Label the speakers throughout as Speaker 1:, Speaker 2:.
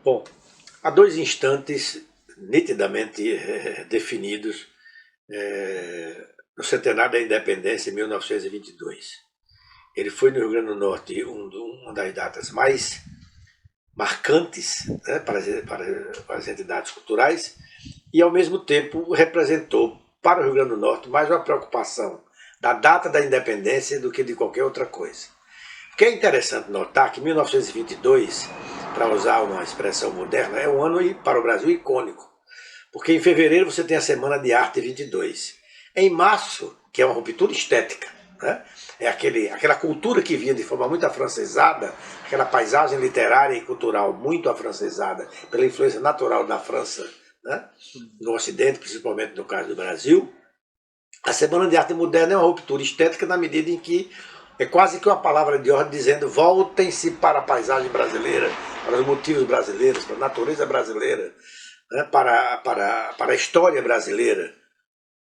Speaker 1: Bom, há dois instantes nitidamente definidos no centenário da independência em 1922. Ele foi no Rio Grande do Norte uma das datas mais marcantes, né, para as entidades culturais e, ao mesmo tempo, representou para o Rio Grande do Norte mais uma preocupação da data da independência do que de qualquer outra coisa. O que é interessante notar que 1922, para usar uma expressão moderna, é um ano para o Brasil icônico, porque em fevereiro você tem a Semana de Arte 22. Em março, que é uma ruptura estética, né? É aquela cultura que vinha de forma muito afrancesada, aquela paisagem literária e cultural muito afrancesada pela influência natural da França, né? No Ocidente, principalmente no caso do Brasil. A Semana de Arte Moderna é uma ruptura estética na medida em que é quase que uma palavra de ordem dizendo voltem-se para a paisagem brasileira, para os motivos brasileiros, para a natureza brasileira, né? para a história brasileira,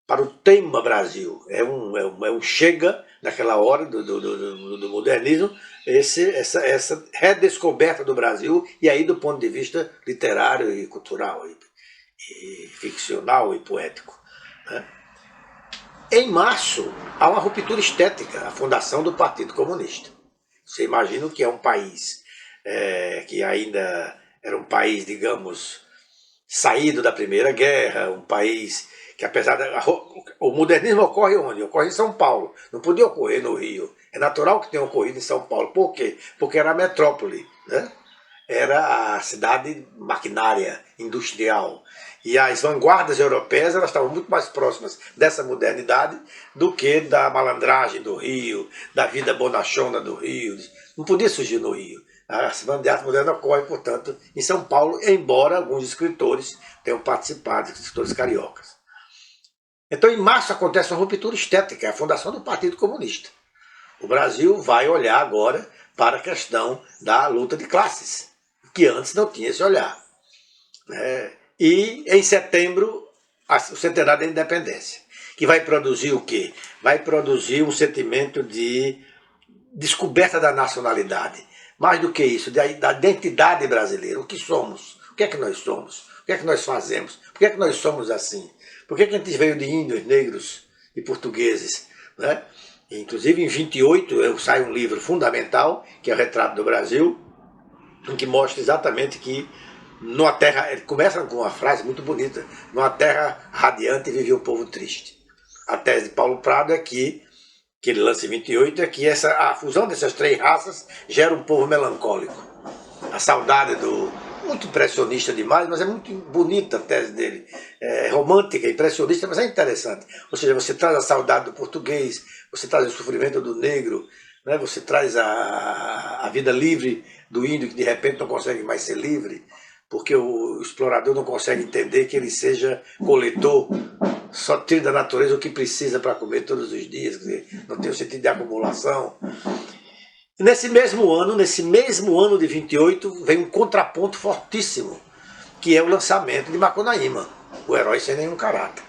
Speaker 1: para o tema Brasil. É um chega naquela hora do modernismo, essa redescoberta do Brasil, e aí do ponto de vista literário e cultural, e ficcional e poético, né? Em março, há uma ruptura estética, a fundação do Partido Comunista. Você imagina que é um país que ainda era um país, digamos, saído da Primeira Guerra, um país que, apesar o modernismo ocorre onde? Ocorre em São Paulo, não podia ocorrer no Rio. É natural que tenha ocorrido em São Paulo. Por quê? Porque era a metrópole, né? Era a cidade maquinária, industrial. E as vanguardas europeias elas estavam muito mais próximas dessa modernidade do que da malandragem do Rio, da vida bonachona do Rio. Não podia surgir no Rio. A Semana de Arte Moderna ocorre, portanto, em São Paulo, embora alguns escritores tenham participado, escritores cariocas. Então, em março, acontece uma ruptura estética, a fundação do Partido Comunista. O Brasil vai olhar agora para a questão da luta de classes, que antes não tinha esse olhar. E, em setembro, o centenário da independência, que vai produzir o quê? Vai produzir um sentimento de descoberta da nacionalidade. Mais do que isso, da identidade brasileira. O que somos? O que é que nós somos? O que é que nós fazemos? Por que é que nós somos assim? Por que é que a gente veio de índios, negros e portugueses? Né? Inclusive, em 28, sai um livro fundamental, que é o Retrato do Brasil, em que mostra exatamente que numa terra, ele começa com uma frase muito bonita, numa terra radiante vivia um povo triste. A tese de Paulo Prado é que ele lança em 28, é que a fusão dessas três raças gera um povo melancólico. A saudade muito impressionista demais, mas é muito bonita a tese dele. É romântica, impressionista, mas é interessante. Ou seja, você traz a saudade do português, você traz o sofrimento do negro, né? Você traz a vida livre do índio que de repente não consegue mais ser livre, porque o explorador não consegue entender que ele seja coletor, só tira da natureza o que precisa para comer todos os dias, quer dizer, não tem o sentido de acumulação. E nesse mesmo ano de 28, vem um contraponto fortíssimo, que é o lançamento de Macunaíma, o herói sem nenhum caráter.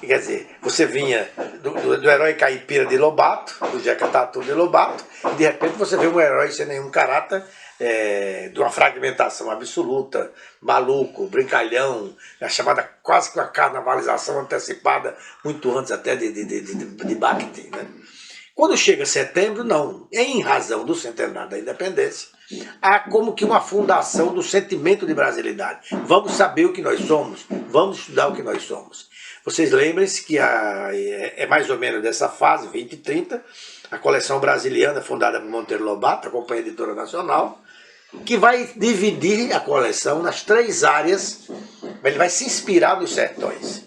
Speaker 1: Quer dizer, você vinha do herói caipira de Lobato, do Jeca Tatu de Lobato, e de repente você vê um herói sem nenhum caráter, de uma fragmentação absoluta, maluco, brincalhão, a chamada quase que uma carnavalização antecipada, muito antes até de Bakhtin, né? Quando chega setembro, não. Em razão do centenário da independência, há como que uma fundação do sentimento de brasilidade. Vamos saber o que nós somos, vamos estudar o que nós somos. Vocês lembrem-se que é mais ou menos dessa fase, 20 e 30, a coleção brasiliana, fundada por Monteiro Lobato, a Companhia Editora Nacional, que vai dividir a coleção nas três áreas, ele vai se inspirar nos sertões: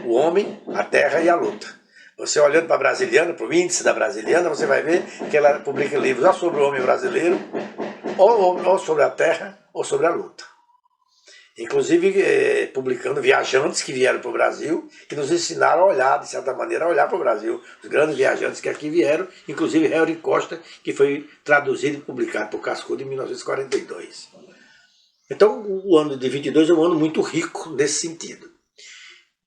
Speaker 1: o homem, a terra e a luta. Você olhando para a Brasiliana, para o índice da Brasiliana, você vai ver que ela publica livros ou sobre o homem brasileiro, ou sobre a terra, ou sobre a luta. Inclusive publicando viajantes que vieram para o Brasil, que nos ensinaram a olhar, de certa maneira, a olhar para o Brasil. Os grandes viajantes que aqui vieram, inclusive Henry Costa, que foi traduzido e publicado por Cascudo em 1942. Então, o ano de 22 é um ano muito rico nesse sentido.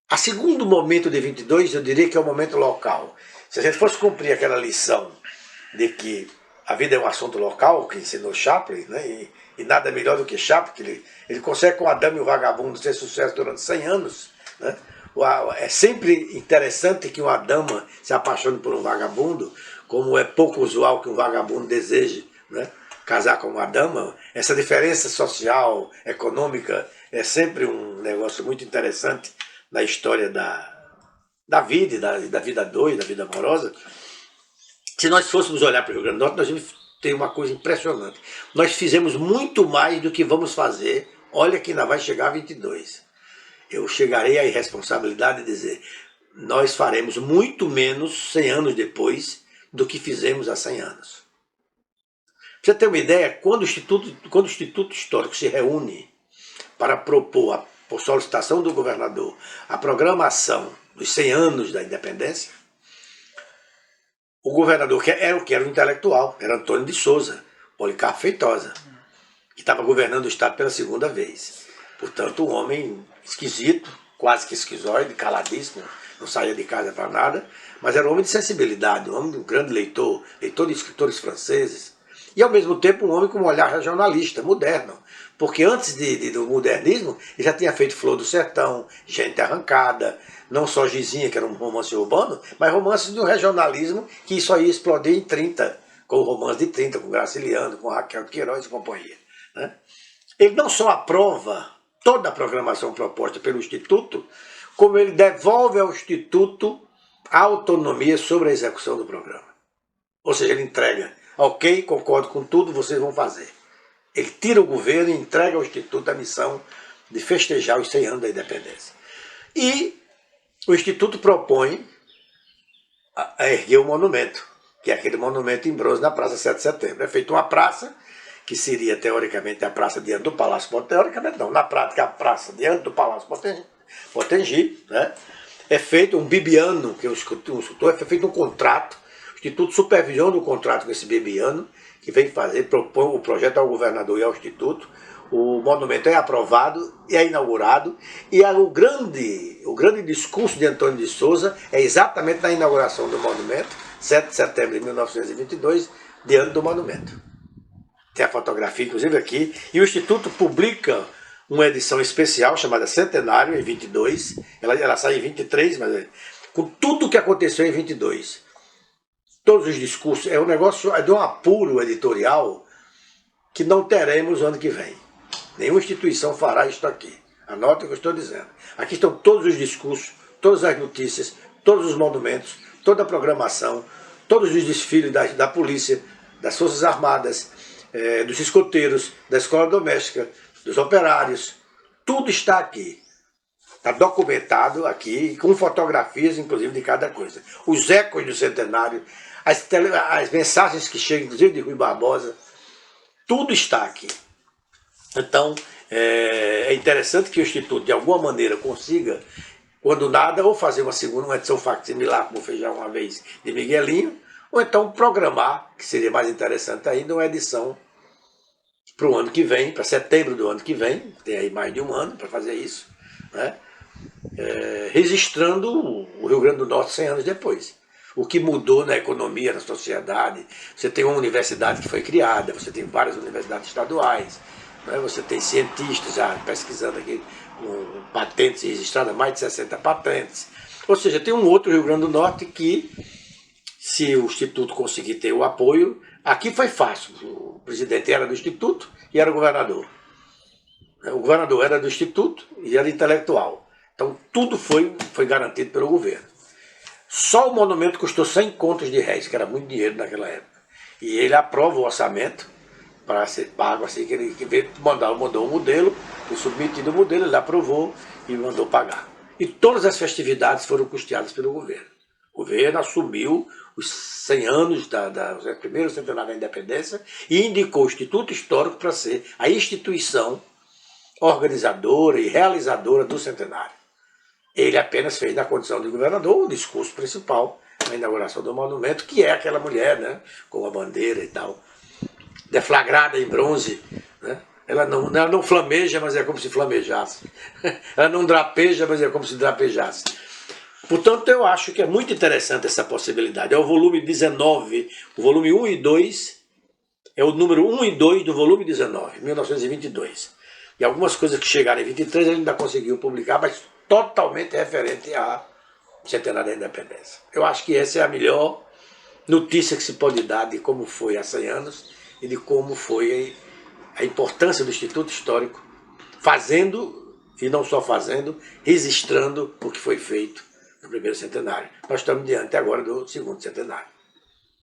Speaker 1: A segundo momento de 22, eu diria que é o momento local. Se a gente fosse cumprir aquela lição de que a vida é um assunto local, que ensinou Chaplin, né, e nada melhor do que Chá, porque ele consegue com a Dama e o Vagabundo ter sucesso durante 100 anos. Né? É sempre interessante que uma dama se apaixone por um vagabundo, como é pouco usual que um vagabundo deseje, né, casar com uma dama. Essa diferença social, econômica, é sempre um negócio muito interessante na história da vida, e da vida a dois, da vida amorosa. Se nós fôssemos olhar para o Rio Grande do Norte, nós vamos ter uma coisa impressionante. Nós fizemos muito mais do que vamos fazer. Olha que ainda vai chegar a 22. Eu chegarei à irresponsabilidade de dizer, nós faremos muito menos 100 anos depois do que fizemos há 100 anos. Pra você ter uma ideia, quando o Instituto Histórico se reúne para propor, por solicitação do governador, a programação dos 100 anos da independência, o governador, que era o intelectual, era Antônio de Souza, Policarpo Feitosa, que estava governando o Estado pela segunda vez. Portanto, um homem esquisito, quase que esquizoide, caladíssimo, não saía de casa para nada, mas era um homem de sensibilidade, um grande leitor de escritores franceses, e ao mesmo tempo um homem com um olhar regionalista, moderno, porque antes do modernismo ele já tinha feito Flor do Sertão, Gente Arrancada, não só Gizinha, que era um romance urbano, mas romances de um regionalismo que só ia explodir em 30, com o romance de 30, com Graciliano, com Raquel de Queiroz e companhia. Né? Ele não só aprova toda a programação proposta pelo Instituto, como ele devolve ao Instituto a autonomia sobre a execução do programa. Ou seja, ele entrega, ok, concordo com tudo, vocês vão fazer. Ele tira o governo e entrega ao Instituto a missão de festejar os 100 anos da independência. E o Instituto propõe a erguer um monumento, que é aquele monumento em bronze na Praça 7 de Setembro. É feita uma praça, que seria teoricamente a praça diante do Palácio Potengi, teoricamente não, na prática a praça diante do Palácio Potengi, né? É feito um bibiano, que é um escultor, é feito um contrato, o Instituto supervisiona o contrato com esse bibiano, que vem propõe o projeto ao governador e ao Instituto, o monumento é aprovado e é inaugurado, e o grande discurso de Antônio de Souza é exatamente na inauguração do monumento, 7 de setembro de 1922, diante do monumento. Tem a fotografia, inclusive, aqui, e o Instituto publica uma edição especial chamada Centenário, em 22, ela sai em 23, mas com tudo o que aconteceu em 22. Todos os discursos, é um negócio de um apuro editorial que não teremos ano que vem. Nenhuma instituição fará isto aqui. Anote o que eu estou dizendo. Aqui estão todos os discursos, todas as notícias, todos os monumentos, toda a programação, todos os desfiles da polícia, das Forças Armadas, dos escoteiros, da escola doméstica, dos operários. Tudo está aqui. Está documentado aqui, com fotografias, inclusive, de cada coisa. Os ecos do centenário, as mensagens que chegam, inclusive, de Rui Barbosa, tudo está aqui. Então, é interessante que o Instituto, de alguma maneira, consiga, quando nada, ou fazer uma edição facsimilar, como fez já uma vez, de Miguelinho, ou então programar, que seria mais interessante ainda, uma edição para o ano que vem, para setembro do ano que vem, tem aí mais de um ano para fazer isso, né? Registrando o Rio Grande do Norte 100 anos depois. O que mudou na economia, na sociedade. Você tem uma universidade que foi criada, você tem várias universidades estaduais, né? Você tem cientistas já pesquisando aqui, com patentes registradas, mais de 60 patentes. Ou seja, tem um outro Rio Grande do Norte que, se o Instituto conseguir ter o apoio, aqui foi fácil. O presidente era do Instituto e era o governador. O governador era do Instituto e era intelectual. Então tudo foi garantido pelo governo. Só o monumento custou 100 contos de réis, que era muito dinheiro naquela época. E ele aprova o orçamento para ser pago, assim, que ele mandou um modelo, foi submetido o modelo, ele aprovou e mandou pagar. E todas as festividades foram custeadas pelo governo. O governo assumiu os 100 anos do primeiro centenário da independência e indicou o Instituto Histórico para ser a instituição organizadora e realizadora do centenário. Ele apenas fez na condição de governador o discurso principal na inauguração do monumento, que é aquela mulher, né, com a bandeira e tal, deflagrada em bronze, né? Ela não flameja, mas é como se flamejasse. Ela não drapeja, mas é como se drapejasse. Portanto, eu acho que é muito interessante essa possibilidade. É o volume 19, o volume 1 e 2 é o número 1 e 2 do volume 19, 1922. E algumas coisas que chegaram em 23 ele ainda conseguiu publicar, mas totalmente referente ao centenário da independência. Eu acho que essa é a melhor notícia que se pode dar de como foi há 100 anos e de como foi a importância do Instituto Histórico fazendo, e não só fazendo, registrando o que foi feito no primeiro centenário. Nós estamos diante agora do segundo centenário.